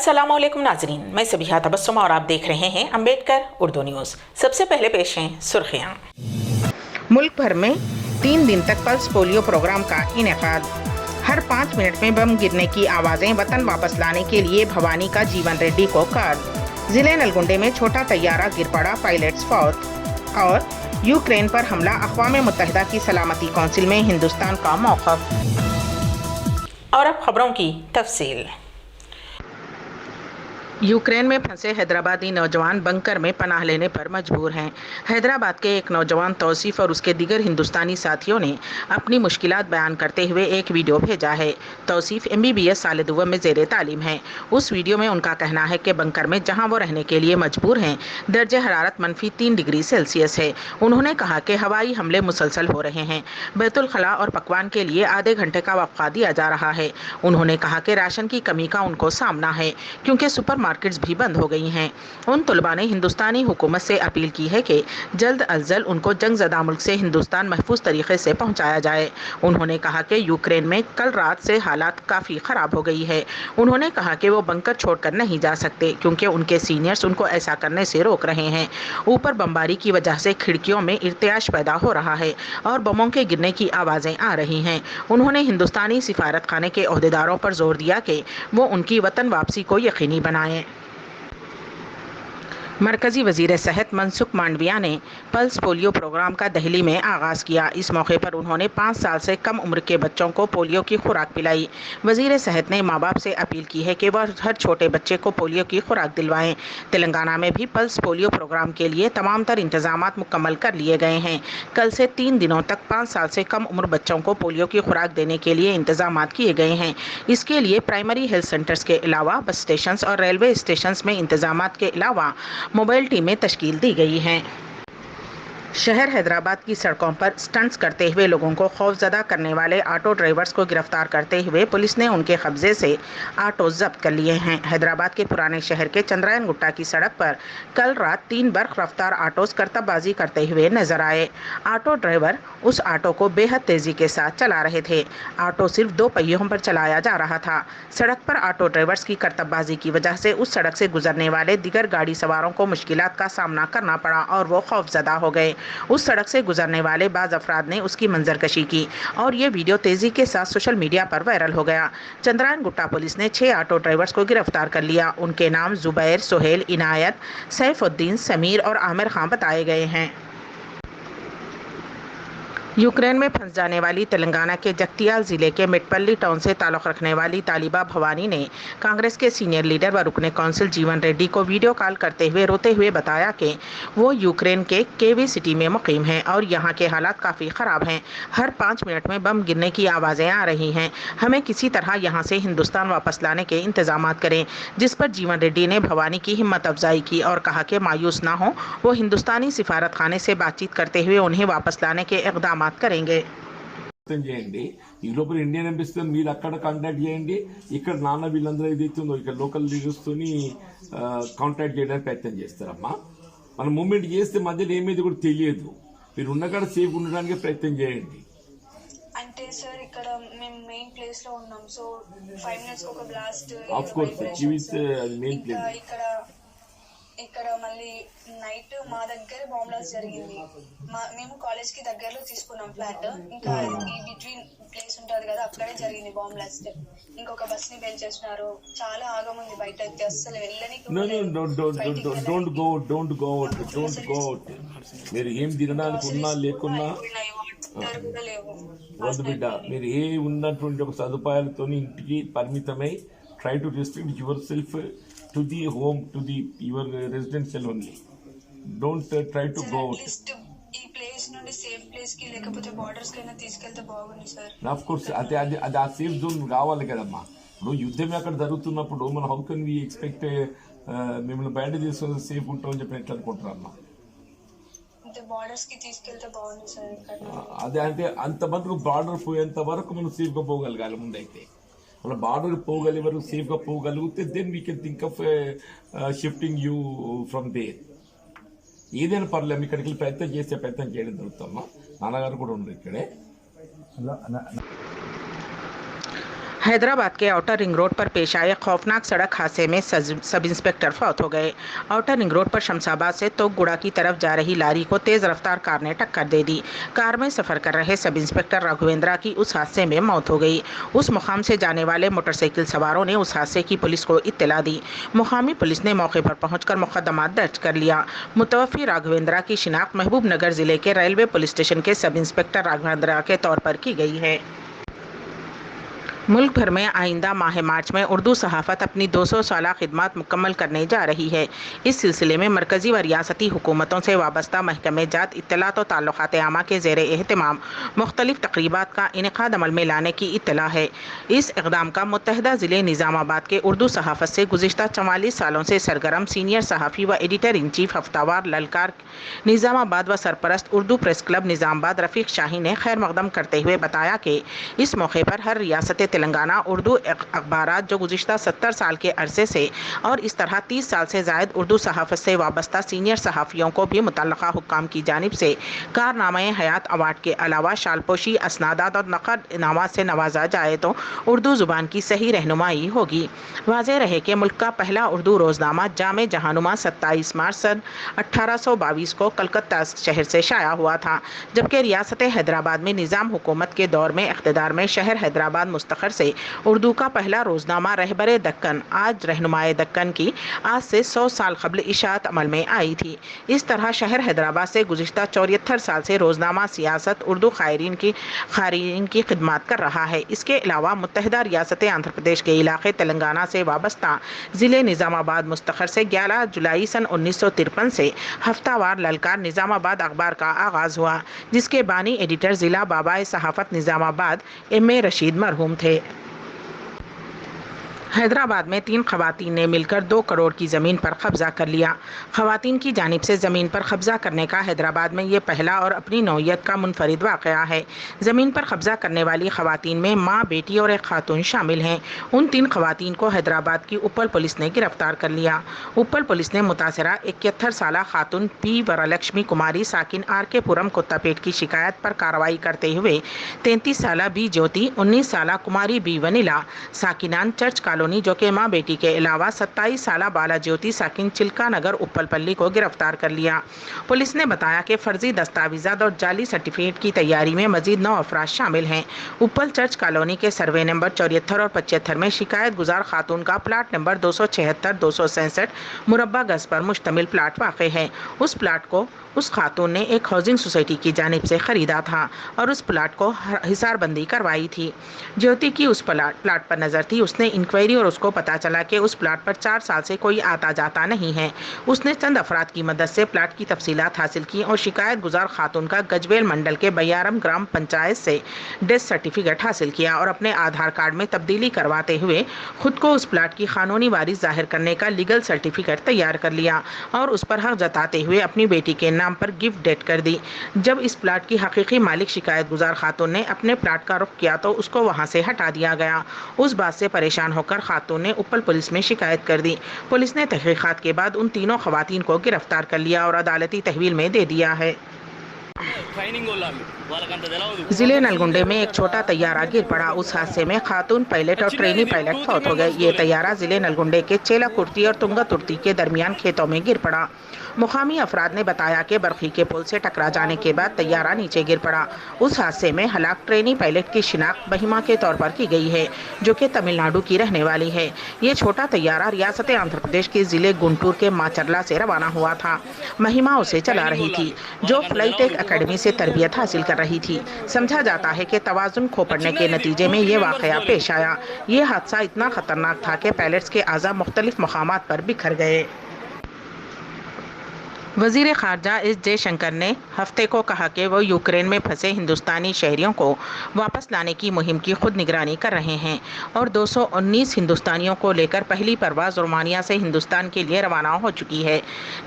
अस्सलाम वालेकुम नाजरीन, मैं सबिहा तबस्सुम और आप देख रहे हैं अम्बेडकर उर्दू न्यूज़। सबसे पहले पेश हैं सुर्खियाँ। मुल्क भर में 3 दिन तक पल्स पोलियो प्रोग्राम का इनेकाद। हर 5 मिनट में बम गिरने की आवाज़ें वतन वापस लाने के लिए भवानी का जीवन रेड्डी को कर्ज। जिले नलगुंडे में छोटा तैयारा गिर पड़ा, पायलट्स फौत। और यूक्रेन पर हमला, अक़वाम मुत्तहिदा की सलामती कौंसिल में हिंदुस्तान का मौक़िफ़। और अब खबरों की तफसील। यूक्रेन में फंसे हैदराबादी नौजवान बंकर में पनाह लेने पर मजबूर हैं। हैदराबाद के एक नौजवान तौसीफ और उसके दीगर हिंदुस्तानी साथियों ने अपनी मुश्किलात बयान करते हुए एक वीडियो भेजा है। तौसीफ MBBS साल दुव्वम में ज़ेरे तालीम है। उस वीडियो में उनका कहना है कि बंकर में जहां वो रहने के लिए मजबूर हैं, दर्जे हरारत -3 डिग्री सेल्सियस है। उन्होंने कहा कि हवाई हमले मुसलसल हो रहे हैं। बैतुल खला और पकवान के लिए आधे घंटे का वक्फा दिया जा रहा है। उन्होंने कहा कि राशन की कमी का उनको सामना है क्योंकि सुपर मार्केट्स भी बंद हो गई हैं। उन तलबा ने हिंदुस्तानी हुकूमत से अपील की है कि जल्द अज जल्द उनको जंगज़दा मुल्क से हिंदुस्तान महफूज तरीके से पहुंचाया जाए। उन्होंने कहा कि यूक्रेन में कल रात से हालात काफ़ी ख़राब हो गई है। उन्होंने कहा कि वो बंकर छोड़कर नहीं जा सकते क्योंकि उनके सीनियर्स उनको ऐसा करने से रोक रहे हैं। ऊपर बमबारी की वजह से खिड़कियों में इर्तियाश पैदा हो रहा है और बमों के गिरने की आवाज़ें आ रही हैं। उन्होंने हिंदुस्तानी सिफारत खाने के ओहदेदारों पर जोर दिया कि वो उनकी वतन वापसी को यकीनी बनाएं। मरकज़ी वज़ीर सेहत मनसुख मांडविया ने पल्स पोलियो प्रोग्राम का दहली में आगाज़ किया। इस मौके पर उन्होंने 5 साल से कम उम्र के बच्चों को पोलियो की खुराक पिलाई। वज़ीर सेहत ने माँ बाप से अपील की है कि वह हर छोटे बच्चे को पोलियो की खुराक दिलवाएं। तेलंगाना में भी पल्स पोलियो प्रोग्राम के लिए तमाम तर इंतजामात मुकम्मल कर लिए गए हैं। कल से 3 दिनों तक 5 साल से कम उम्र बच्चों को पोलियो की खुराक देने के लिए इंतजामात किए गए हैं। इसके लिए प्राइमरी हेल्थ सेंटर्स के अलावा बस स्टेशन और रेलवे स्टेशन में इंतजामात के अलावा मोबाइल टीमें तश्कील दी गई हैं। शहर हैदराबाद की सड़कों पर स्टंट्स करते हुए लोगों को खौफजदा करने वाले ऑटो ड्राइवर्स को गिरफ्तार करते हुए पुलिस ने उनके कब्जे से ऑटो जब्त कर लिए हैं। हैदराबाद के पुराने शहर के चंद्रायन गुट्टा की सड़क पर कल रात 3 बर्क रफ्तार ऑटोज करतबबाजी करते हुए नजर आए। ऑटो ड्राइवर उस ऑटो को बेहद तेजी के साथ चला रहे थे। ऑटो सिर्फ 2 पहियों पर चलाया जा रहा था। सड़क पर ऑटो ड्राइवर्स की करतबबाजी की वजह से उस सड़क से गुजरने वाले दिगर गाड़ी सवारों को मुश्किलात का सामना करना पड़ा और वो खौफजदा हो गए। उस सड़क से गुजरने वाले बाज अफराद ने उसकी मंजरकशी की और ये वीडियो तेजी के साथ सोशल मीडिया पर वायरल हो गया। चंद्रायन गुट्टा पुलिस ने 6 ऑटो ड्राइवर्स को गिरफ्तार कर लिया। उनके नाम जुबैर, सोहेल, इनायत, सैफुद्दीन, समीर और आमिर खान बताए गए हैं। यूक्रेन में फंस जाने वाली तेलंगाना के जगतियाल जिले के मिटपल्ली टाउन से ताल्लुक़ रखने वाली तालिबा भवानी ने कांग्रेस के सीनियर लीडर व रुकने कौंसिल जीवन रेड्डी को वीडियो कॉल करते हुए रोते हुए बताया कि वो यूक्रेन के केवी सिटी में मुकीम हैं और यहाँ के हालात काफ़ी ख़राब हैं। हर 5 मिनट में बम गिरने की आवाज़ें आ रही हैं। हमें किसी तरह यहाँ से हिंदुस्तान वापस लाने के इंतजाम करें। जिस पर जीवन रेड्डी ने भवानी की हिम्मत अफजाई की और कहा कि मायूस ना हो, वो हिंदुस्तानी सिफारत खाने से बातचीत करते हुए उन्हें वापस लाने के इक़दाम करेंगे। చేయండి ఈ లోపల ఇండియన్ ఎంబసీ మీరు అక్కడ కాంటాక్ట్ చేయండి, ఇక్కడ నాన్న వీళ్ళందరూ ఏదైతే ఉందో ఇక్కడ లోకల్ లీడర్స్ తోని కాంటాక్ట్ చేయడానికి ప్రయత్నం చేస్తారమ్మా. మనం మూవ్మెంట్ చేస్తే మధ్యలో ఏమైంది కూడా తెలియదు. మీరు ఉన్నకాడ సేఫ్ ఉండడానికి ప్రయత్నం చేయండి. అంటే సార్ ఇక్కడ మేము మెయిన్ ప్లేస్ లో ఉన్నాం, సో 5 మినిట్స్ ఒక బ్లాస్ట్ ఆఫ్ కోర్స్ అది మెయిన్ ప్లేస్. ఇక్కడ మళ్ళీ నైట్ మా దగ్గర బాంబ్ బ్లాస్ట్ జరిగింది. మేము కాలేజ్ కి దగ్గరలో తీసుకున్నాం ఫ్లాట్. ఇంకా ఈ బిట్వీన్ ప్లేస్ ఉంటది కదా, అక్కడే జరిగింది బాంబ్ బ్లాస్ట్. ఇంకొక బస్ ని బెల్ చేస్తున్నారు. చాలా ఆగముంది బయట, అస్సలు వెళ్ళని. మీరు ఏం తినడానికి ఉన్నా లేకున్నా వద్దు బిడ్డ, మీరు ఏ ఉన్నటువంటి ఒక సదుపాయాలతో ఇంటికి పరిమితమై try to restrict your self to the home, to the your residential only. Don't try to go out. ఈ ప్లేస్ నుండి సేఫ్ ప్లేస్ కి లేకపోతే బార్డర్స్ కైనా తీసుకెళ్తే బాగుంది సార్. ఆఫ్ కోర్స్ అది ఆ సేఫ్ జోన్ కావాలి కదమ్మా. ఇప్పుడు యుద్ధం అక్కడ జరుగుతున్నప్పుడు మనం హౌ కెన్ వి ఎక్స్పెక్ట్ మిమ్మల్ని బయట తీసుకొని సేఫ్ ఉంటామని చెప్పి ఎట్లా అనుకుంటారమ్మా. బార్డర్స్ కి తీసుకెళ్తే బాగుంది సార్. అదే అంటే అంతమందికి బార్డర్ పోయేంత వరకు మనం సేఫ్ గా పోగలగాలి. ముందైతే మన బార్డర్ పోగలిగారు, సేఫ్గా పోగలిగితే then we can think of shifting you from there. ఏదైనా పర్లేదు, ఇక్కడికి ప్రయత్నం చేయడం జరుగుతామా. నాన్నగారు కూడా ఉన్నారు ఇక్కడే. हैदराबाद के आउटर रिंग रोड पर पेश आए खौफनाक सड़क हादसे में सब इंस्पेक्टर फौत हो गए। आउटर रिंग रोड पर शमशाबाद से तोकगुड़ा की तरफ जा रही लारी को तेज रफ्तार कार ने टक्कर दे दी। कार में सफर कर रहे सब इंस्पेक्टर राघवेंद्रा की उस हादसे में मौत हो गई। उस मुकाम से जाने वाले मोटरसाइकिल सवारों ने उस हादसे की पुलिस को इत्तला दी। मुकामी पुलिस ने मौके पर पहुंचकर मुकदमा दर्ज कर लिया। मुतवफ़ी राघवेंद्रा की शिनाख्त महबूब नगर जिले के रेलवे पुलिस स्टेशन के सब इंस्पेक्टर राघवेंद्रा के तौर पर की गई है। मुल्क भर में आइंदा माह मार्च में उर्दू सहाफ़त अपनी 200 साला खिदमत मुकम्मल करने जा रही है। इस सिलसिले में मरकज़ी व रियासती हुकूमतों से वाबस्ता महकमे जात इत्तलात व ताल्लुक़ात आमा के ज़ेर एहतमाम मुख्तलिफ़ तक़रीबात का इनेक़ाद अमल में लाने की इत्तला है। इस इक़दाम का मुत्तहिदा ज़िले निज़ामाबाद के उर्दू सहाफ़त से गुज़िश्ता 44 सालों से सरगर्म सीनियर सहाफ़ी व एडिटर इन चीफ हफ्तावार ललकार निज़ामाबाद व सरपरस्त उर्दू प्रेस क्लब निज़ामाबाद रफ़ीक शाही ने खैर मक़दम करते हुए बताया कि इस मौके पर हर रियासत तेलंगाना उर्दू अखबारात जो गुज़िश्ता 70 साल के अरसे से और इस तरह 30 साल से ज़ायद उर्दू सहाफ़त से वाबस्ता सीनियर सहाफ़ियों को भी मुतल्लक़ा हुक्काम की जानिब से कारनामे हयात अवार्ड के अलावा शालपोशी, असनादात और नक़द इनामात से नवाजा जाए तो उर्दू ज़ुबान की सही रहनुमाई होगी। वाज़ेह रहे कि मुल्क का पहला उर्दू रोज़नामा जामे जहानुमा 27 मार्च सन 1822 को कलकत्ता शहर से शाया हुआ था, जबकि रियासत हैदराबाद में निज़ाम हुकूमत के दौर में इक़्तिदार में शहर हैदराबाद मुस्तक़र से उर्दू का पहला रोज़नामा रहबरे दक्कन आज रहनुमाए दक्कन की आज से 100 साल क़ब्ल इशाअत अमल में आई थी। इस तरह शहर हैदराबाद से गुज़िश्ता 74 साल से रोज़नामा सियासत उर्दू क़ारीन की खिदमत कर रहा है। इसके अलावा मुत्तहिदा रियासत आंध्र प्रदेश के इलाके तेलंगाना से वाबस्ता ज़िले निज़ामाबाद मुस्तक़र से 11 जुलाई सन 1953 से हफ्तावार ललकार निज़ामाबाद अखबार का आगाज़ हुआ, जिसके बानी एडिटर ज़िला बाबाए सहाफ़त निज़ामाबाद M.A. रशीद मरहूम थे। हैदराबाद में 3 ख़वातीन ने मिलकर 2 करोड़ की ज़मीन पर कब्ज़ा कर लिया। ख़वातीन की जानिब से ज़मीन पर कब्ज़ा करने का हैदराबाद में ये पहला और अपनी नौइयत का मुनफरिद वाक़या है। ज़मीन पर कब्ज़ा करने वाली ख़वातीन में माँ, बेटी और एक खातून शामिल हैं। उन 3 ख़वातीन को हैदराबाद की उप्पल पुलिस ने गिरफ़्तार कर लिया। उप्पल पुलिस ने मुतासिरा 71 साला खातून P. वरलक्ष्मी कुमारी साकिन R.K. पुरम कुत्तापेट की शिकायत पर कार्रवाई करते हुए 33 साला B. ज्योति, 19 साला कुमारी B. वनीला साकिनान चर्च कॉलोनी जो कि माँ बेटी के अलावा 27 साला बाला ज्योति साकिन चिल्का नगर उप्पलपल्ली को गिरफ्तार कर लिया। पुलिस ने बताया कि फर्जी दस्तावेज़ात और जाली सर्टिफिकेट की तैयारी में मजीद 9 अफराद शामिल हैं। उप्पल चर्च कॉलोनी के सर्वे नंबर 74 और 75 में शिकायत गुजार खातून का प्लाट नंबर 276, 267 मुरब्बा गज पर मुश्तमिल प्लाट वाक़ है। उस प्लाट को उस खातून ने एक हाउसिंग सोसाइटी की जानिब से ख़रीदा था और उस प्लाट को हिसारबंदी करवाई थी। ज्योति की उस प्लाट पर नज़र थी। उसने इंक्वायरी और उसको पता चला कि उस प्लाट पर 4 साल से कोई आता जाता नहीं है। उसने चंद अफराद की मदद से प्लाट की तफसीलात हासिल की और शिकायत गुजार खातून का गजवेल मंडल के बयारम ग्राम पंचायत से डेथ सर्टिफिकेट हासिल किया और अपने आधार कार्ड में तब्दीली करवाते हुए खुद को उस प्लाट की कानूनी वारिस जाहिर करने का लीगल सर्टिफिकेट तैयार कर लिया और उस पर हक जताते हुए अपनी बेटी के नाम पर गिफ्ट डेट कर दी। जब इस प्लाट की हकीकी मालिक शिकायत गुजार खातून ने अपने प्लाट का रुख किया तो उसको वहां से हटा दिया गया। उस बात से परेशान होकर खातून ने उप्पल पुलिस में शिकायत कर दी। पुलिस ने तहकीकात के बाद उन तीनों खवातीन को गिरफ्तार कर लिया और अदालती तहवील में दे दिया है। जिले नलगुंडे में एक छोटा तैयारा गिर पड़ा। उस हादसे में खातून पायलट और ट्रेनी पायलट फौत हो गए। ये तैयारा जिले नलगुंडे के चेलाकुर्ती और तुंगा तुर्ती के दरमियान खेतों में गिर पड़ा। मुकामी अफराद ने बताया कि बरखी के पुल से टकरा जाने के बाद तैयारा नीचे गिर पड़ा। उस हादसे में हलाक ट्रेनी पायलट की शिनाख्त महिमा के तौर पर की गई है, जो कि तमिलनाडु की रहने वाली है। ये छोटा तैयारा रियासत आंध्र प्रदेश के जिले गुंटूर के माचरला से रवाना हुआ था। महिमा उसे चला रही थी, जो फ्लाइट टेक अकेडमी से तरबियत हासिल कर रही थी। समझा जाता है कि तवाजुन खो पड़ने के नतीजे में ये वाक़या पेश आया। ये हादसा इतना खतरनाक था कि पायलट्स के आज़ा मुख्तलिफ मकामात पर बिखर गए। वज़ीर ख़ारजा एस जयशंकर ने हफ्ते को कहा कि वो यूक्रेन में फंसे हिंदुस्तानी शहरियों को वापस लाने की मुहिम की खुद निगरानी कर रहे हैं और 219 हिंदुस्तानियों को लेकर पहली परवाज़ रोमानिया से हिंदुस्तान के लिए रवाना हो चुकी है।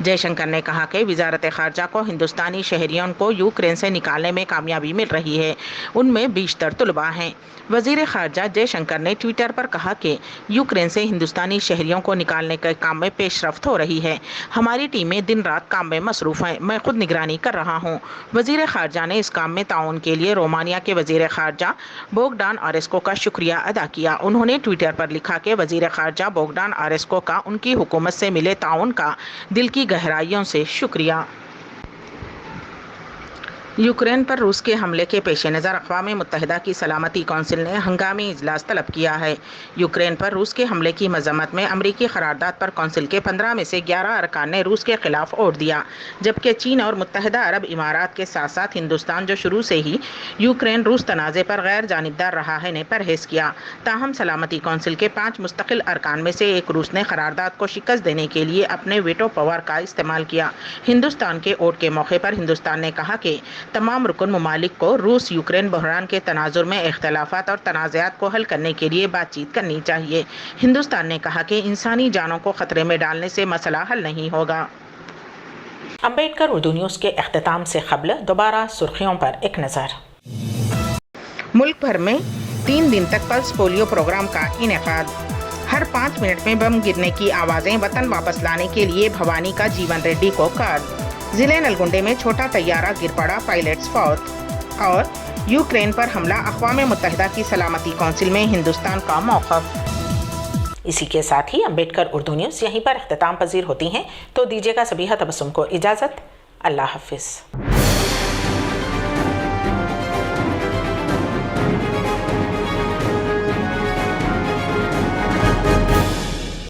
जयशंकर ने कहा कि वज़ारत ख़ारजा को हिंदुस्तानी शहरियों को यूक्रेन से निकालने में कामयाबी मिल रही है, उनमें बेशतर तलबा हैं। वज़ीर ख़ारजा जयशंकर ने ट्विटर पर कहा कि यूक्रेन से हिंदुस्तानी शहरियों को निकालने के काम में पेशरफ्त हो रही है। हमारी टीमें दिन रात काम में मसरूफ़ हैं, मैं खुद निगरानी कर रहा हूँ। वज़ीर ख़ारजा ने इस काम में ताउन के लिए रोमानिया के वज़ीर ख़ारजा बोगडान आरेस्को का शुक्रिया अदा किया। उन्होंने ट्विटर पर लिखा कि वज़ीर ख़ारजा बोगडान आरेस्को का उनकी हुकूमत से मिले ताउन का दिल की गहराइयों से शुक्रिया। यूक्रेन पर रूस के हमले के पेश नज़र अक़वाम मुत्तहिदा की सलामती कौंसिल ने हंगामी इजलास तलब किया है। यूक्रेन पर रूस के हमले की मज़म्मत में अमरीकी करारदाद पर कौंसिल के 15 में से 11 अरकान ने रूस के खिलाफ वोट दिया, जबकि चीन और मुत्तहिदा अरब इमारात के साथ साथ हिंदुस्तान, जो शुरू से ही यूक्रेन रूस तनाज़े पर गैर जानिबदार रहा है, ने परहेज़ किया। ताहम सलामती कौंसिल के 5 मुस्तकिल अरकान में से एक रूस ने करारदाद को शिकस्त देने के लिए अपने वीटो पावर का इस्तेमाल किया। हिंदुस्तान के वोट के मौके पर हिंदुस्तान ने कहा कि तमाम रुकन ममालिक को रूस यूक्रेन बहरान के तनाजुर में इख्तलाफात और तनाज़ात को हल करने के लिए बातचीत करनी चाहिए। हिंदुस्तान ने कहा कि इंसानी जानों को खतरे में डालने से मसला हल नहीं होगा। अम्बेडकर उर्दू न्यूज़ के अख्तिताम से क़ब्ल दोबारा सुर्खियों पर एक नज़र। मुल्क भर में 3 दिन तक पल्स पोलियो प्रोग्राम का इनेकाद। हर 5 मिनट में बम गिरने की आवाज़ें, वतन वापस लाने के लिए भवानी का जीवन रेड्डी को कार्ड। जिले नलगुंडे में छोटा तैयारा गिर पड़ा, पायलट्स फौत। और यूक्रेन पर हमला, अक़वाम मुत्तहिदा की सलामती कौंसिल में हिंदुस्तान का मौक़िफ़। इसी के साथ ही अम्बेडकर उर्दू न्यूज़ यहीं पर अख्तिताम पजीर होती हैं, तो दीजिएगा सबीहा तबस्सुम को इजाज़त। अल्लाह हाफ़िज़।